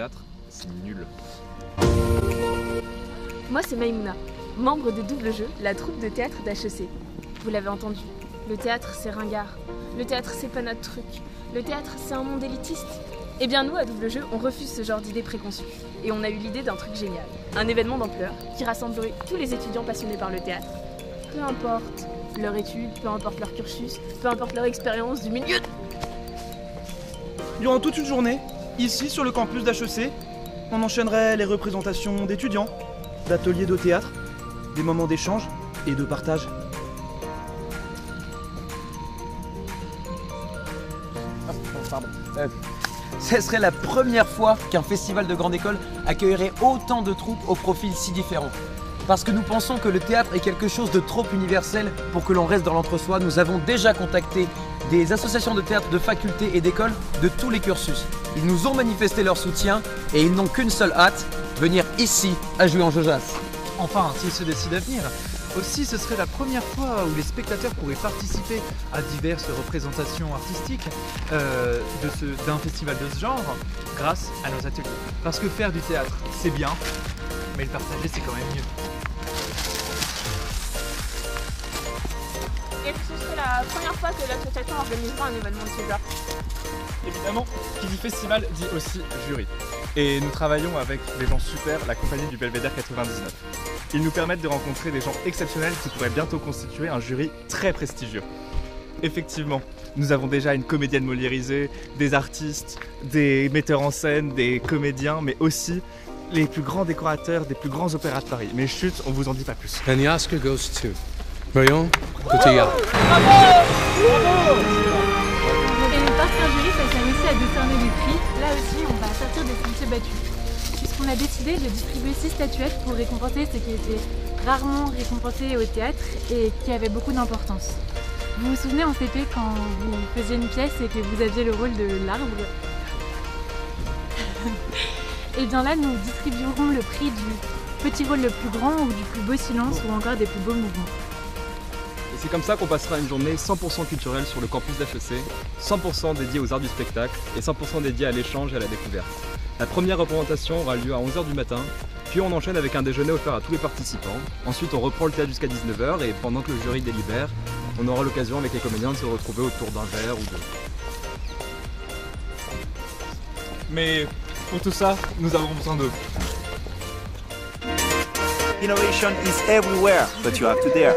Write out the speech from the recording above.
théâtre, c'est nul. Moi c'est Maïmouna, membre de Double Jeu, la troupe de théâtre d'HEC. Vous l'avez entendu, le théâtre c'est ringard, le théâtre c'est pas notre truc, le théâtre c'est un monde élitiste. Eh bien nous à Double Jeu, on refuse ce genre d'idées préconçues. Et on a eu l'idée d'un truc génial, un événement d'ampleur qui rassemblerait tous les étudiants passionnés par le théâtre. Peu importe leur étude, peu importe leur cursus, peu importe leur expérience du milieu. Durant toute une journée, ici sur le campus d'HEC, on enchaînerait les représentations d'étudiants, d'ateliers de théâtre, des moments d'échange et de partage. Ce serait la première fois qu'un festival de grande école accueillerait autant de troupes aux profils si différents. Parce que nous pensons que le théâtre est quelque chose de trop universel pour que l'on reste dans l'entre-soi. Nous avons déjà contacté des associations de théâtre de facultés et d'écoles de tous les cursus. Ils nous ont manifesté leur soutien et ils n'ont qu'une seule hâte, venir ici à jouer en Jaujas. Enfin, s'ils se décident à venir. Aussi, ce serait la première fois où les spectateurs pourraient participer à diverses représentations artistiques d'un festival de ce genre grâce à nos ateliers. Parce que faire du théâtre, c'est bien, mais le partager, c'est quand même mieux. Et ce serait la première fois que l'association organisera un événement de ce genre. Évidemment, qui dit festival dit aussi jury. Et nous travaillons avec des gens super, la compagnie du Belvédère 99. Ils nous permettent de rencontrer des gens exceptionnels qui pourraient bientôt constituer un jury très prestigieux. Effectivement, nous avons déjà une comédienne moliérisée, des artistes, des metteurs en scène, des comédiens, mais aussi les plus grands décorateurs des plus grands opéras de Paris. Mais chut, on vous en dit pas plus. And the Oscar goes to Marion Cotillard. Et une partie d'un jury, ça sert aussi à décerner des prix. Là aussi, on va sortir des sentiers battus. Puisqu'on a décidé de distribuer 6 statuettes pour récompenser ceux qui étaient rarement récompensés au théâtre et qui avaient beaucoup d'importance. Vous vous souvenez en CP quand vous faisiez une pièce et que vous aviez le rôle de l'arbre? Et bien là, nous distribuerons le prix du petit rôle le plus grand ou du plus beau silence ou encore des plus beaux mouvements. Et c'est comme ça qu'on passera une journée 100% culturelle sur le campus d'HEC, 100% dédiée aux arts du spectacle et 100% dédiée à l'échange et à la découverte. La première représentation aura lieu à 11h du matin, puis on enchaîne avec un déjeuner offert à tous les participants. Ensuite on reprend le théâtre jusqu'à 19h et pendant que le jury délibère, on aura l'occasion avec les comédiens de se retrouver autour d'un verre ou deux. Mais pour tout ça, nous avons besoin d'eux. Innovation is everywhere, but you have to dare.